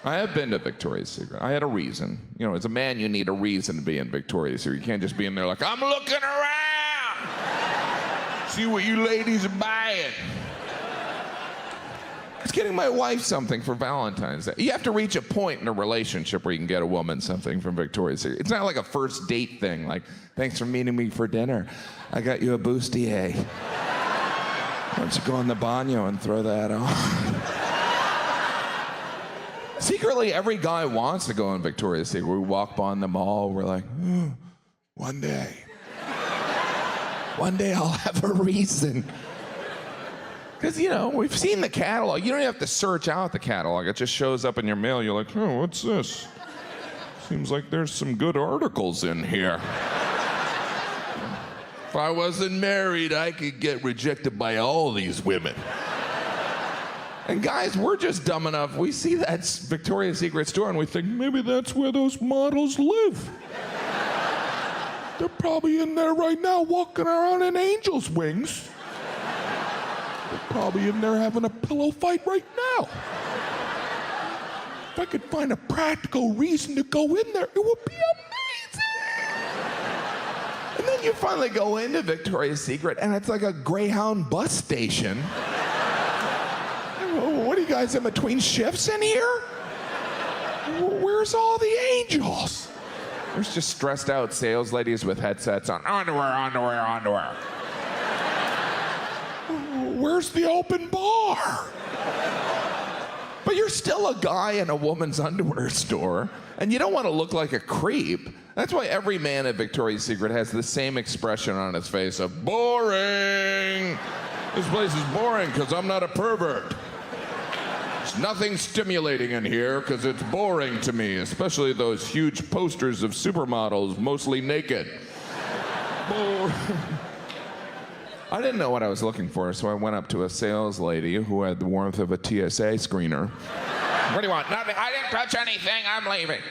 I have been to Victoria's Secret. I had a reason. You know, as a man, you need a reason to be in Victoria's Secret. You can't just be in there like, I'm looking around! See what you ladies are buying. I was getting my wife something for Valentine's Day. You have to reach a point in a relationship where you can get a woman something from Victoria's Secret. It's not like a first date thing, like, thanks for meeting me for dinner. I got you a bustier. Why don't you go in the baño and throw that on? Secretly, every guy wants to go in Victoria's Secret. We walk by in the mall, we're like, one day I'll have a reason. Because, you know, we've seen the catalog. You don't even have to search out the catalog. It just shows up in your mail. You're like, oh, what's this? Seems like there's some good articles in here. If I wasn't married, I could get rejected by all these women. And guys, we're just dumb enough. We see that Victoria's Secret store and we think, maybe that's where those models live. They're probably in there right now walking around in angel's wings. They're probably in there having a pillow fight right now. If I could find a practical reason to go in there, it would be amazing. And then you finally go into Victoria's Secret and it's like a Greyhound bus station. What are you guys in between shifts in here? Where's all the angels? There's just stressed out sales ladies with headsets on. Underwear. Where's the open bar? But you're still a guy in a woman's underwear store, and you don't want to look like a creep. That's why every man at Victoria's Secret has the same expression on his face of boring. This place is boring because I'm not a pervert. There's nothing stimulating in here because it's boring to me, especially those huge posters of supermodels, mostly naked. I didn't know what I was looking for, so I went up to a sales lady who had the warmth of a TSA screener. What do you want? Nothing. I didn't touch anything. I'm leaving.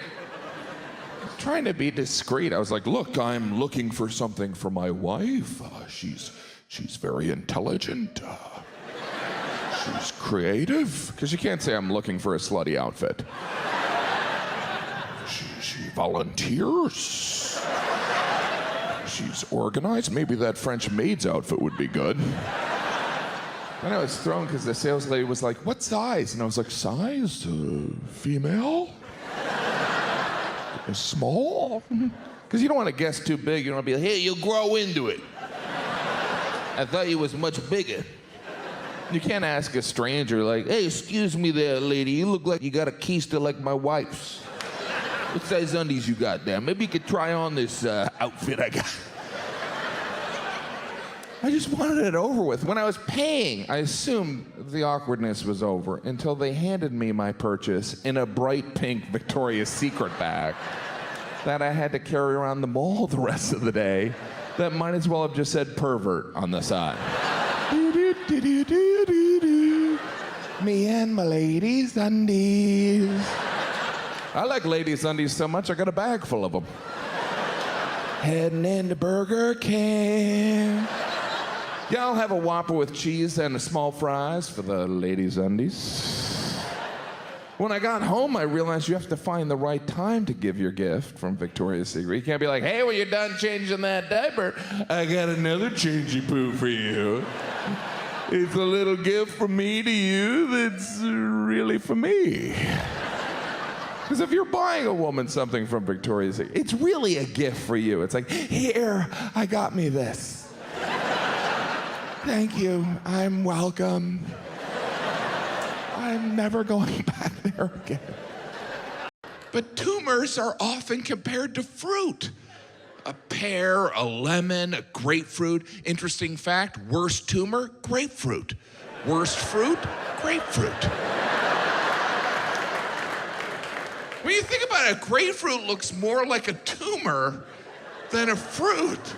Trying to be discreet. I was like, look, I'm looking for something for my wife. She's very intelligent. She's creative. Because you can't say I'm looking for a slutty outfit. She volunteers. She's organized. Maybe that French maid's outfit would be good. Then I was thrown because the sales lady was like, what size? And I was like, size? Female? Small? Because you don't want to guess too big. You don't want to be like, hey, you'll grow into it. I thought you was much bigger. You can't ask a stranger like, hey, excuse me there, lady. You look like you got a keister like my wife's. What size undies you got there? Maybe you could try on this outfit I got. I just wanted it over with. When I was paying, I assumed the awkwardness was over until they handed me my purchase in a bright pink Victoria's Secret bag that I had to carry around the mall the rest of the day. That might as well have just said pervert on the side. Me and my ladies' undies. I like ladies' undies so much, I got a bag full of them. Heading into Burger King. Yeah, I'll have a Whopper with cheese and a small fries for the ladies' undies. When I got home, I realized you have to find the right time to give your gift from Victoria's Secret. You can't be like, hey, when you're done changing that diaper, I got another changey poo for you. It's a little gift from me to you that's really for me. Because if you're buying a woman something from Victoria's Secret, it's really a gift for you. It's like, here, I got me this. Thank you, I'm welcome. I'm never going back there again. But tumors are often compared to fruit. A pear, a lemon, a grapefruit. Interesting fact, worst tumor, grapefruit. Worst fruit, grapefruit. When you think about it, a grapefruit looks more like a tumor than a fruit.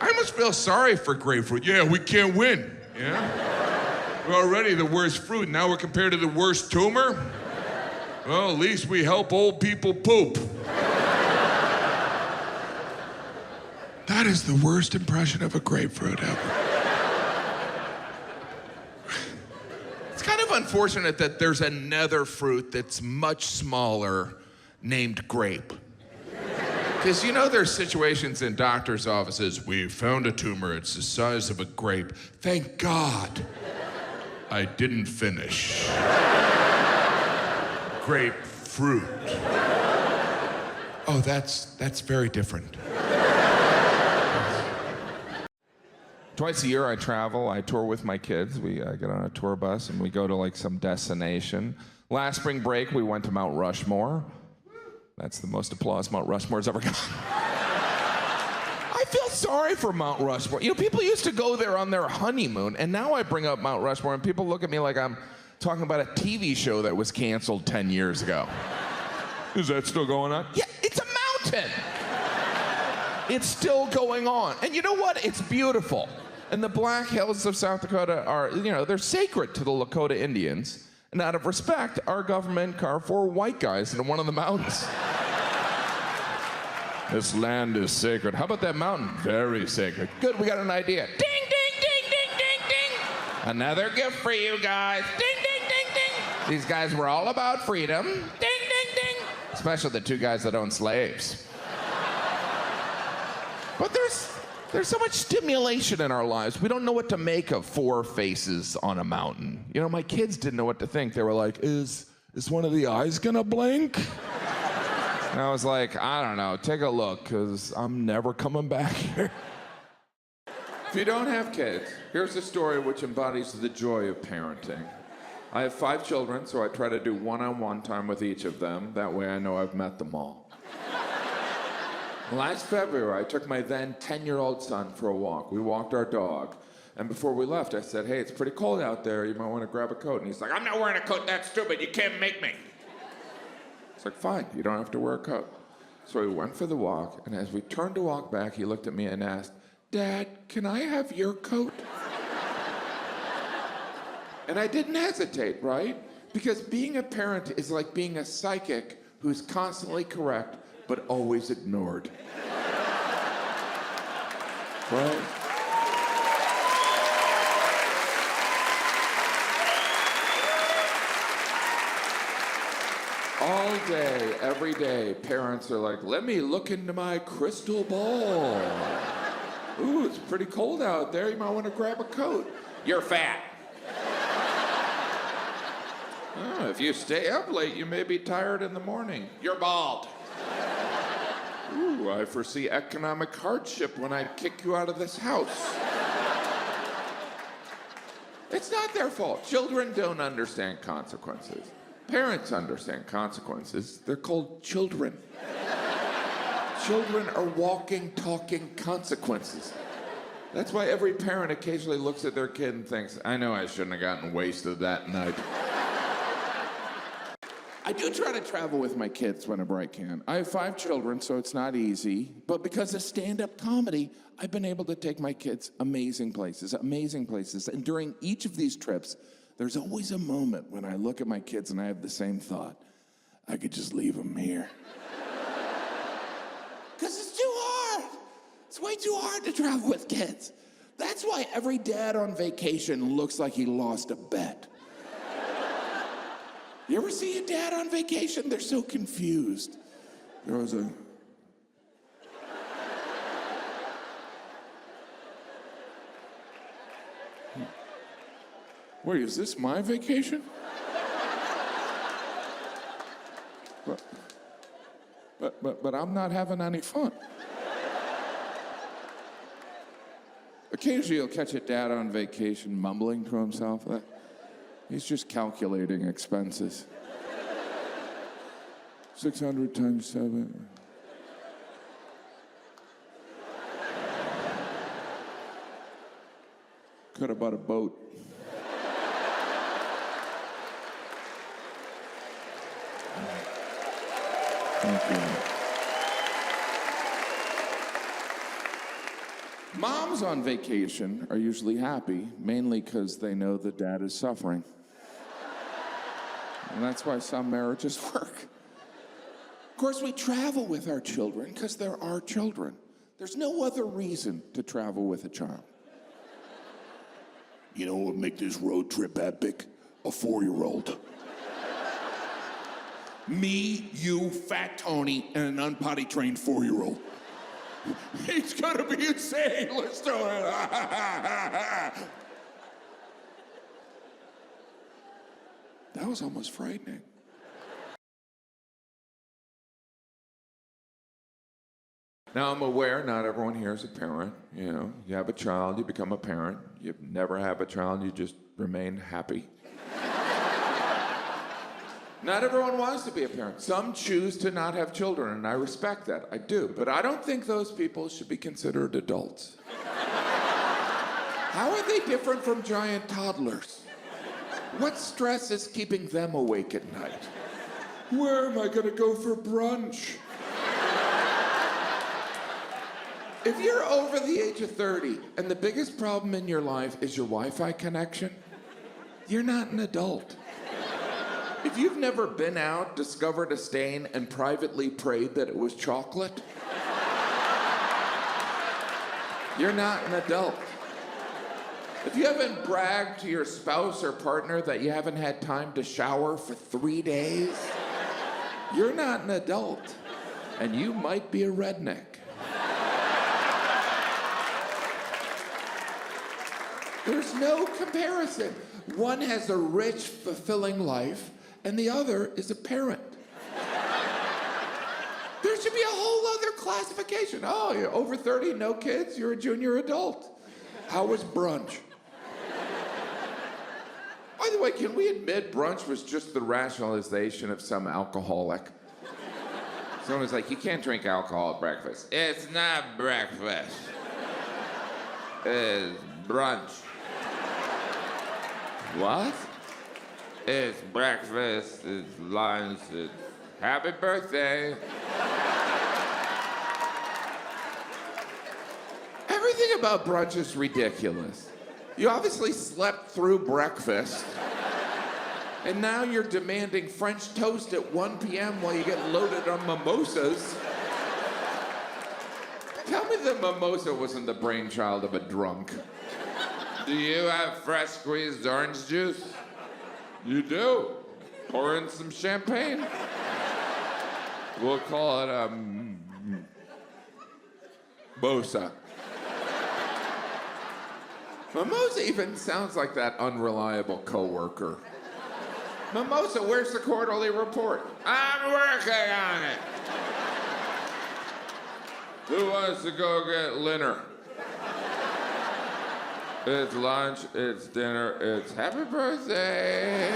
I must feel sorry for grapefruit. Yeah, we can't win. Yeah? We're already the worst fruit. Now we're compared to the worst tumor? Well, at least we help old people poop. That is the worst impression of a grapefruit ever. It's kind of unfair. unfortunate that there's another fruit that's much smaller named grape. Because you know there's situations in doctor's offices, we found a tumor, it's the size of a grape. Thank God I didn't finish. Grapefruit. Oh, that's very different. Twice a year I travel, I tour with my kids. We get on a tour bus and we go to like some destination. Last spring break we went to Mount Rushmore. That's the most applause Mount Rushmore's ever gotten. I feel sorry for Mount Rushmore. You know, people used to go there on their honeymoon, and now I bring up Mount Rushmore and people look at me like I'm talking about a TV show that was canceled 10 years ago. Is that still going on? Yeah, it's a mountain. It's still going on. And you know what? It's beautiful. And the Black Hills of South Dakota are, you know, they're sacred to the Lakota Indians. And out of respect, our government carved 4 white guys in one of the mountains. This land is sacred. How about that mountain? Very sacred. Good, we got an idea. Ding, ding, ding, ding, ding, ding. Another gift for you guys. Ding, ding, ding, ding. These guys were all about freedom. Ding, ding, ding. Especially the 2 guys that own slaves. But there's so much stimulation in our lives. We don't know what to make of 4 faces on a mountain. You know, my kids didn't know what to think. They were like, is one of the eyes gonna blink? And I was like, I don't know, take a look, because I'm never coming back here. If you don't have kids, here's a story which embodies the joy of parenting. I have 5 children, so I try to do one-on-one time with each of them. That way I know I've met them all. Last February, I took my then 10-year-old son for a walk. We walked our dog. And before we left, I said, hey, it's pretty cold out there. You might want to grab a coat. And he's like, I'm not wearing a coat. That's stupid. You can't make me. It's like, fine. You don't have to wear a coat. So we went for the walk. And as we turned to walk back, he looked at me and asked, Dad, can I have your coat? And I didn't hesitate, right? Because being a parent is like being a psychic who's constantly correct but always ignored. Right? All day, every day, parents are like, let me look into my crystal ball. Ooh, it's pretty cold out there. You might want to grab a coat. You're fat. Oh, if you stay up late, you may be tired in the morning. You're bald. Ooh, I foresee economic hardship when I kick you out of this house. It's not their fault. Children don't understand consequences. Parents understand consequences. They're called children. Children are walking, talking consequences. That's why every parent occasionally looks at their kid and thinks, I know I shouldn't have gotten wasted that night. I do try to travel with my kids whenever I can. I have 5 children, so it's not easy. But because of stand-up comedy, I've been able to take my kids amazing places. And during each of these trips, there's always a moment when I look at my kids and I have the same thought. I could just leave them here. Because it's too hard. It's way too hard to travel with kids. That's why every dad on vacation looks like he lost a bet. You ever see a dad on vacation? They're so confused. There was a... Wait, is this my vacation? But I'm not having any fun. Occasionally you'll catch a dad on vacation mumbling to himself. He's just calculating expenses. 600 times 7. Could have bought a boat. Thank you. Moms on vacation are usually happy, mainly because they know the dad is suffering. And that's why some marriages work. Of course, we travel with our children because they're our children. There's no other reason to travel with a child. You know what would make this road trip epic? A 4-year-old. Me, you, Fat Tony, and an unpotty trained 4-year-old. He's gonna be insane. Let's do it. That was almost frightening. Now, I'm aware not everyone here is a parent. You know, you have a child, you become a parent. You never have a child, you just remain happy. Not everyone wants to be a parent. Some choose to not have children, and I respect that. I do. But I don't think those people should be considered adults. How are they different from giant toddlers? What stress is keeping them awake at night? Where am I going to go for brunch? If you're over the age of 30 and the biggest problem in your life is your Wi-Fi connection, you're not an adult. If you've never been out, discovered a stain, and privately prayed that it was chocolate, you're not an adult. If you haven't bragged to your spouse or partner that you haven't had time to shower for 3 days, you're not an adult. And you might be a redneck. There's no comparison. One has a rich, fulfilling life, and the other is a parent. There should be a whole other classification. Oh, you're over 30, no kids, you're a junior adult. How was brunch? By the way, can we admit brunch was just the rationalization of some alcoholic? Someone was like, you can't drink alcohol at breakfast. It's not breakfast. It's brunch. What? It's breakfast, it's lunch, it's happy birthday. Everything about brunch is ridiculous. You obviously slept through breakfast, and now you're demanding French toast at 1 p.m. while you get loaded on mimosas. Tell me the mimosa wasn't the brainchild of a drunk. Do you have fresh squeezed orange juice? You do. Pour in some champagne. We'll call it a mimosa. Mimosa even sounds like that unreliable coworker. Mimosa, where's the quarterly report? I'm working on it. Who wants to go get dinner? It's lunch, it's dinner, it's happy birthday.